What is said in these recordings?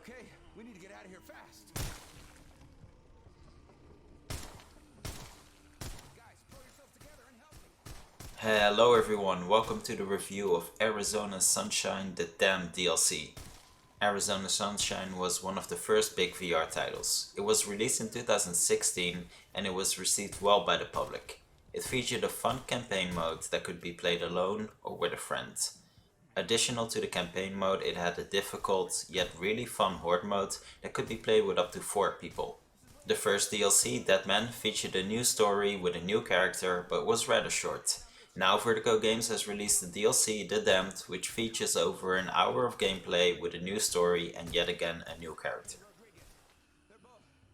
Okay, we need to get out of here fast. Guys, pull yourselves together and help me. Hello everyone, welcome to the review of Arizona Sunshine The Damned DLC. Arizona Sunshine was one of the first big VR titles. It was released in 2016 and it was received well by the public. It featured a fun campaign mode that could be played alone or with a friend. Additional to the campaign mode, it had a difficult yet really fun horde mode that could be played with up to 4 people. The first DLC, Deadman, featured a new story with a new character but was rather short. Now Vertigo Games has released the DLC The Damned, which features over an hour of gameplay with a new story and yet again a new character.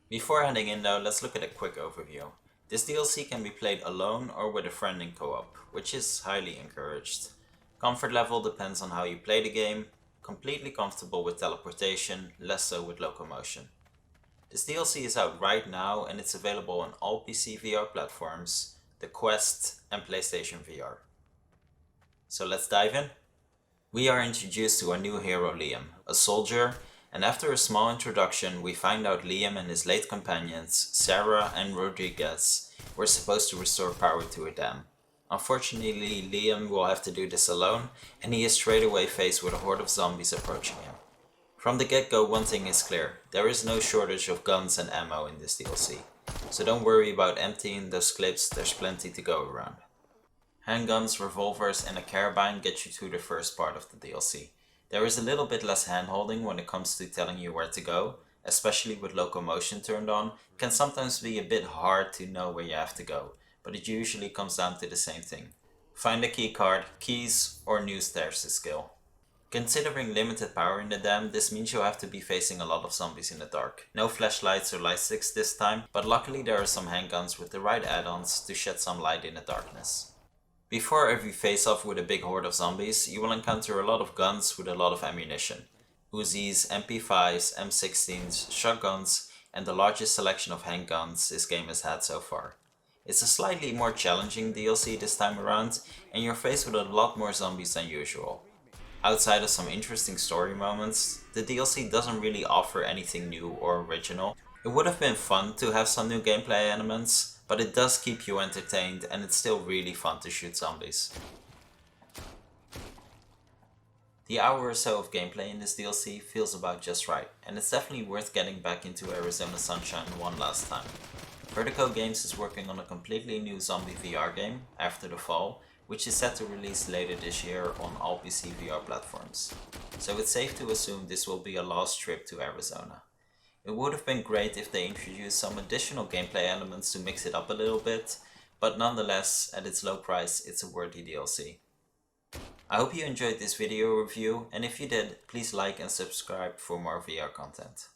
Before heading in though, let's look at a quick overview. This DLC can be played alone or with a friend in co-op, which is highly encouraged. Comfort level depends on how you play the game, completely comfortable with teleportation, less so with locomotion. This DLC is out right now and it's available on all PC VR platforms, the Quest and PlayStation VR. So let's dive in. We are introduced to our new hero Liam, a soldier, and after a small introduction we find out Liam and his late companions, Sarah and Rodriguez, were supposed to restore power to a dam. Unfortunately, Liam will have to do this alone, and he is straight away faced with a horde of zombies approaching him. From the get-go, one thing is clear, there is no shortage of guns and ammo in this DLC, so don't worry about emptying those clips, there's plenty to go around. Handguns, revolvers and a carbine get you to the first part of the DLC. There is a little bit less hand-holding when it comes to telling you where to go, especially with locomotion turned on. It can sometimes be a bit hard to know where you have to go, but it usually comes down to the same thing. Find a keycard, keys or new stairs to skill. Considering limited power in the dam, this means you'll have to be facing a lot of zombies in the dark. No flashlights or light sticks this time, but luckily there are some handguns with the right add-ons to shed some light in the darkness. Before every face-off with a big horde of zombies, you will encounter a lot of guns with a lot of ammunition. Uzis, MP5s, M16s, shotguns, and the largest selection of handguns this game has had so far. It's a slightly more challenging DLC this time around, and you're faced with a lot more zombies than usual. Outside of some interesting story moments, the DLC doesn't really offer anything new or original. It would have been fun to have some new gameplay elements, but it does keep you entertained and it's still really fun to shoot zombies. The hour or so of gameplay in this DLC feels about just right, and it's definitely worth getting back into Arizona Sunshine one last time. Vertigo Games is working on a completely new zombie VR game, After the Fall, which is set to release later this year on all PC VR platforms. So it's safe to assume this will be a last trip to Arizona. It would have been great if they introduced some additional gameplay elements to mix it up a little bit, but nonetheless, at its low price, it's a worthy DLC. I hope you enjoyed this video review, and if you did, please like and subscribe for more VR content.